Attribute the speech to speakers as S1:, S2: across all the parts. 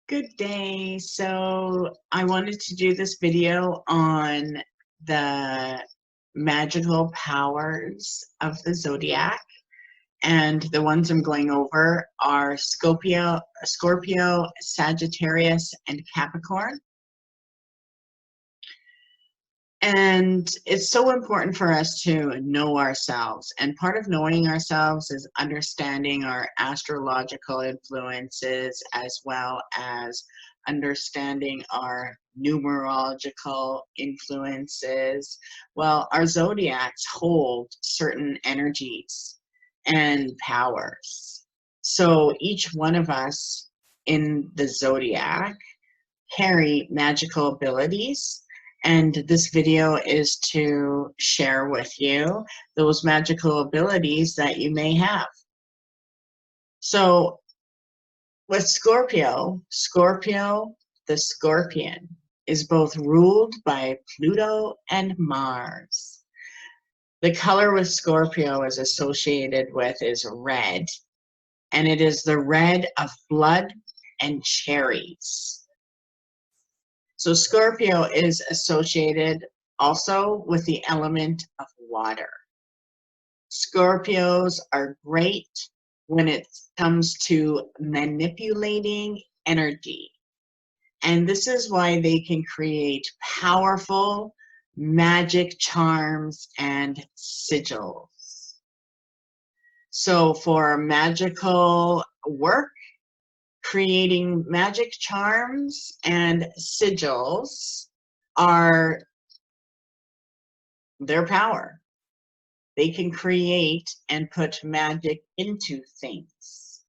S1: Good day. So I wanted to do this video on the magical powers of the zodiac. And the ones I'm going over are Scorpio, Sagittarius, and Capricorn. And it's so important for us to know ourselves. And part of knowing ourselves is understanding our astrological influences as well as understanding our numerological influences. Well, our zodiacs hold certain energies and powers. So each one of us in the zodiac carry magical abilities, and this video is to share with you those magical abilities that you may have. So with Scorpio, the scorpion, is both ruled by Pluto and Mars. The color with Scorpio is associated with is red, and it is the red of blood and cherries. So Scorpio is associated also with the element of water. Scorpios are great when it comes to manipulating energy. And this is why they can create powerful magic charms and sigils. So for magical work, creating magic charms and sigils are their power. They can create and put magic into things.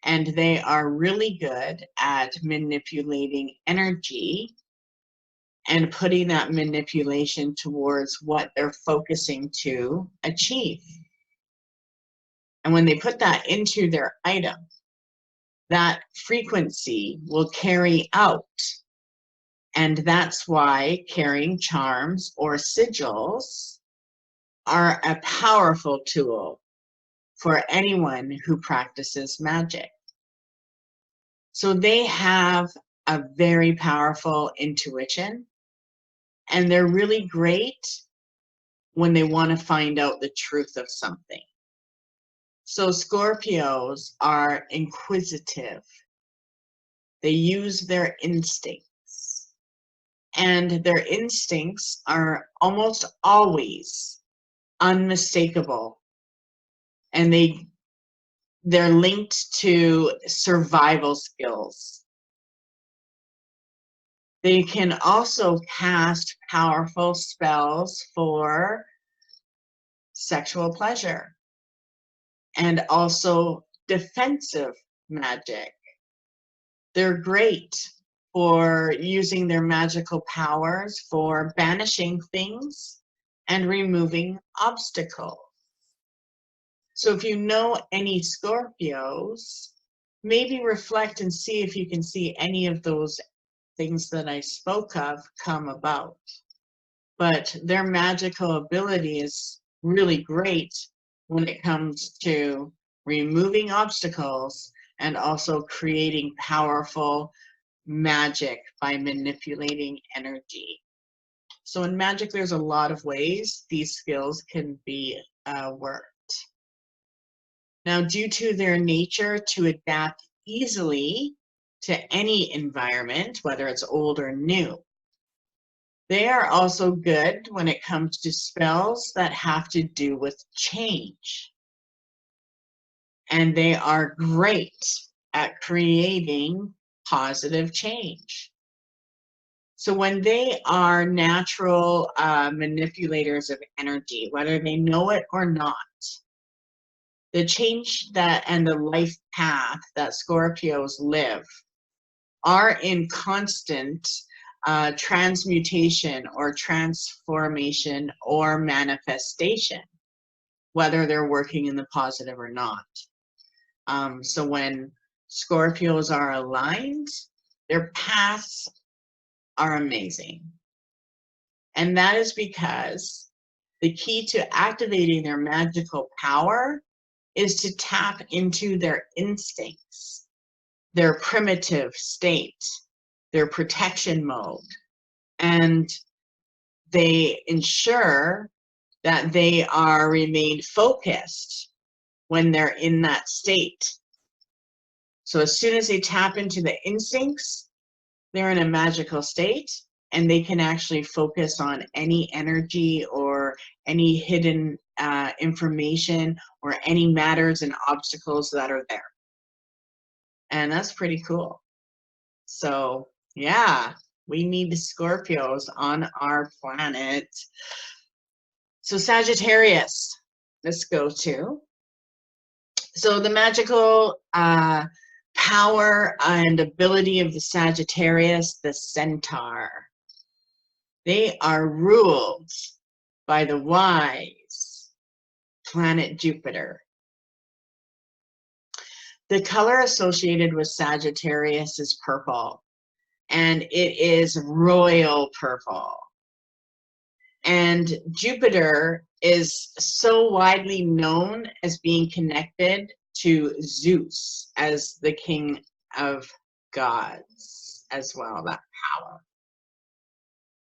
S1: And they are really good at manipulating energy and putting that manipulation towards what they're focusing to achieve. And when they put that into their item, that frequency will carry out. And that's why carrying charms or sigils are a powerful tool for anyone who practices magic. So they have a very powerful intuition, and they're really great when they want to find out the truth of something. So Scorpios are inquisitive. They use their instincts, and their instincts are almost always unmistakable, and they're linked to survival skills. They can also cast powerful spells for sexual pleasure and also defensive magic. They're great for using their magical powers for banishing things and removing obstacles. So if you know any Scorpios, maybe reflect and see if you can see any of those things that I spoke of come about. But their magical ability is really great when it comes to removing obstacles and also creating powerful magic by manipulating energy. So in magic, there's a lot of ways these skills can be worked. Now, due to their nature to adapt easily to any environment, whether it's old or new, they are also good when it comes to spells that have to do with change. And they are great at creating positive change. So when they are natural manipulators of energy, whether they know it or not, the change that and the life path that Scorpios live are in constant transmutation or transformation or manifestation, whether they're working in the positive or not. So when Scorpios are aligned, their paths are amazing. And that is because the key to activating their magical power is to tap into their instincts. their primitive state, their protection mode, and they ensure that they are remained focused when they're in that state. So as soon as they tap into the instincts, they're in a magical state, and they can actually focus on any energy or any hidden information or any matters and obstacles that are there. And that's pretty cool. So yeah, we need the Scorpios on our planet. So Sagittarius, let's go to. So the magical power and ability of the Sagittarius, the Centaur. They are ruled by the wise planet Jupiter. The color associated with Sagittarius is purple, and it is royal purple. And Jupiter is so widely known as being connected to Zeus as the king of gods as well, that power.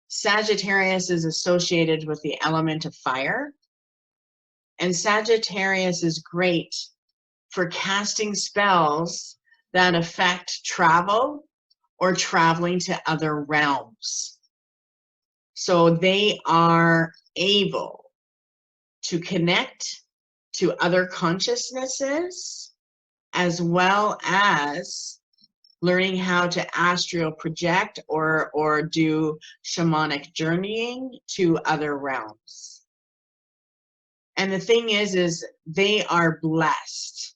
S1: Sagittarius is associated with the element of fire, and Sagittarius is great for casting spells that affect travel or traveling to other realms. So they are able to connect to other consciousnesses, as well as learning how to astral project or do shamanic journeying to other realms. And the thing is they are blessed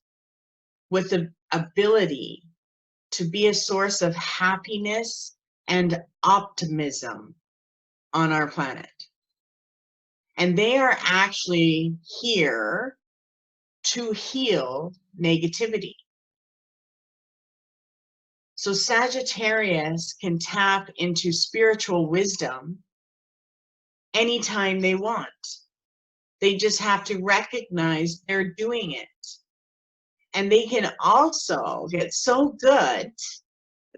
S1: with the ability to be a source of happiness and optimism on our planet. And they are actually here to heal negativity. So Sagittarius can tap into spiritual wisdom anytime they want. They just have to recognize they're doing it. And they can also get so good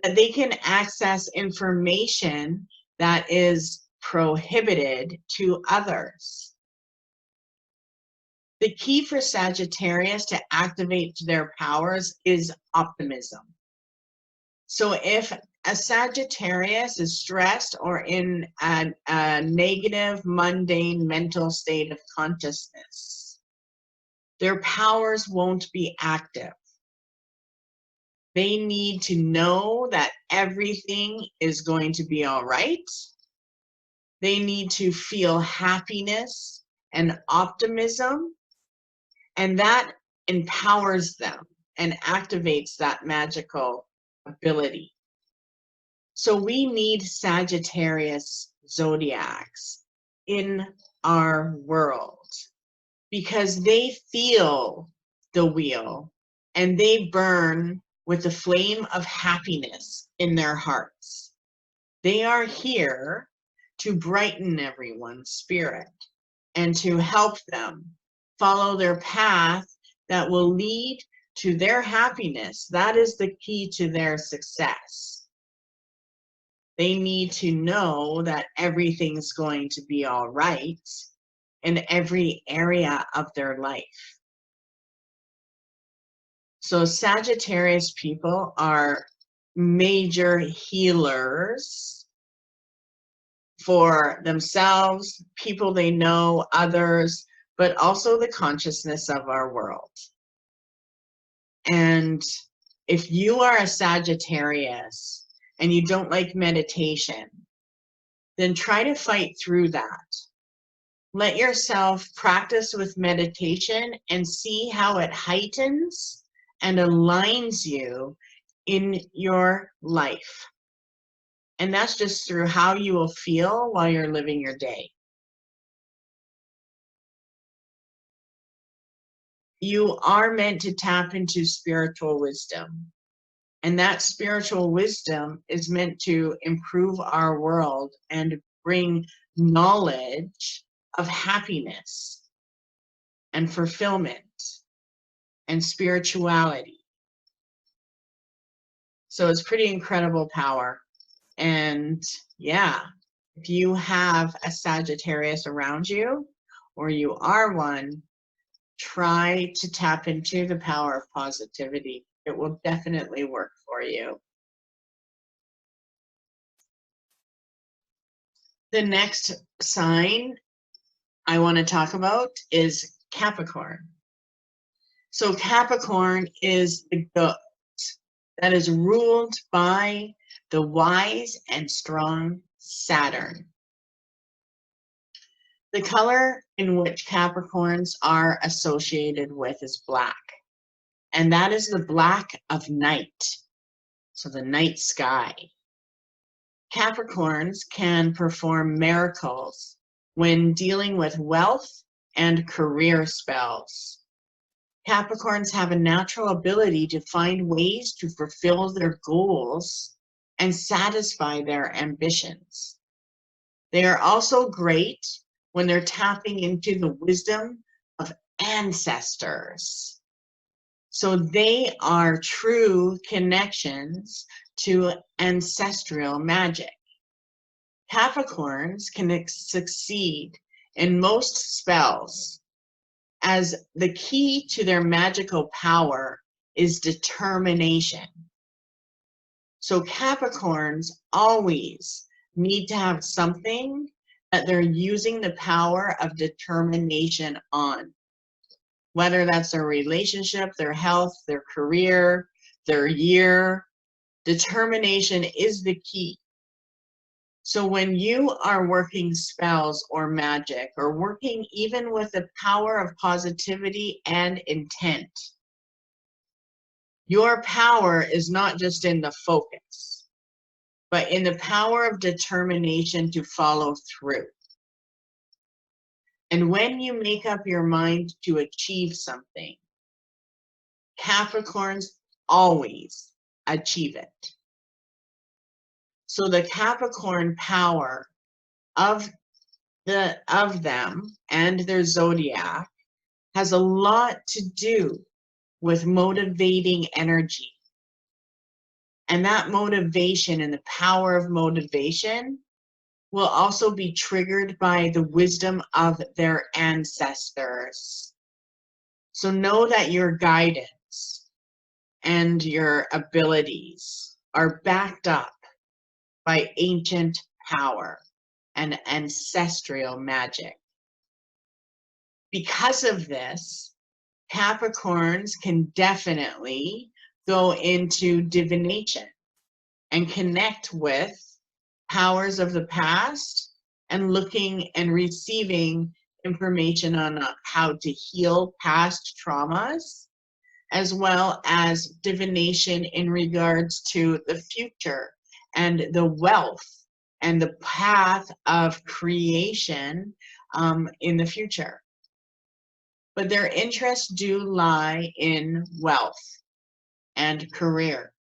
S1: that they can access information that is prohibited to others. The key for Sagittarius to activate their powers is optimism. So if a Sagittarius is stressed or in a negative, mundane mental state of consciousness, their powers won't be active. They need to know that everything is going to be all right. They need to feel happiness and optimism, and that empowers them and activates that magical ability. So we need Sagittarius zodiacs in our world because they feel the wheel and they burn with the flame of happiness in their hearts. They are here to brighten everyone's spirit and to help them follow their path that will lead to their happiness. That is the key to their success. They need to know that everything's going to be all right in every area of their life. So Sagittarius people are major healers for themselves, people they know, others, but also the consciousness of our world. And if you are a Sagittarius and you don't like meditation, then try to fight through that. Let yourself practice with meditation and see how it heightens and aligns you in your life. And that's just through how you will feel while you're living your day. You are meant to tap into spiritual wisdom. And that spiritual wisdom is meant to improve our world and bring knowledge of happiness and fulfillment and spirituality. So it's pretty incredible power. And yeah, if you have a Sagittarius around you, or you are one, try to tap into the power of positivity. It will definitely work for you. The next sign I want to talk about is Capricorn. So Capricorn is the goat that is ruled by the wise and strong Saturn. The color in which Capricorns are associated with is black, and that is the black of night, so the night sky. Capricorns can perform miracles when dealing with wealth and career spells. Capricorns have a natural ability to find ways to fulfill their goals and satisfy their ambitions. They are also great when they're tapping into the wisdom of ancestors. So they are true connections to ancestral magic. Capricorns can succeed in most spells, as the key to their magical power is determination. So Capricorns always need to have something that they're using the power of determination on, whether that's their relationship, their health, their career, their year. Determination is the key. So when you are working spells or magic, or working even with the power of positivity and intent, your power is not just in the focus, but in the power of determination to follow through. And when you make up your mind to achieve something, Capricorns always achieve it. So the Capricorn power of them and their zodiac has a lot to do with motivating energy. And that motivation and the power of motivation will also be triggered by the wisdom of their ancestors. So know that your guidance and your abilities are backed up by ancient power and ancestral magic. Because of this, Capricorns can definitely go into divination and connect with powers of the past and looking and receiving information on how to heal past traumas, as well as divination in regards to the future and the wealth and the path of creation in the future. But their interests do lie in wealth and career.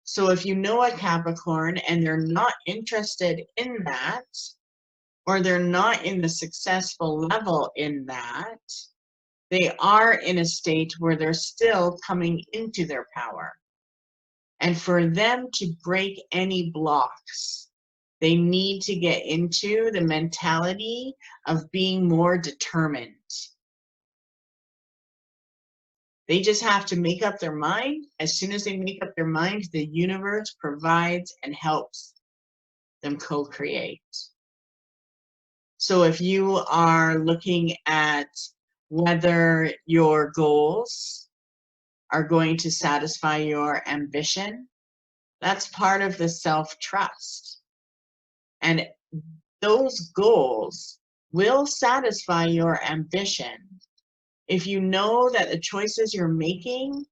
S1: So if you know a Capricorn and they're not interested in that, or they're not in the successful level in that, they are in a state where they're still coming into their power. And for them to break any blocks, they need to get into the mentality of being more determined. They just have to make up their mind. As soon as they make up their mind, the universe provides and helps them co-create. So if you are looking at whether your goals are going to satisfy your ambition, that's part of the self-trust. And those goals will satisfy your ambition if you know that the choices you're making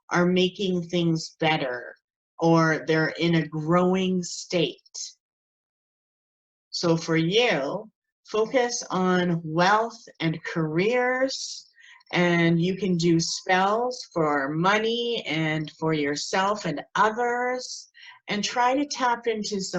S1: are making things better, or they're in a growing state. So for you, focus on wealth and careers, and you can do spells for money and for yourself and others, and try to tap into some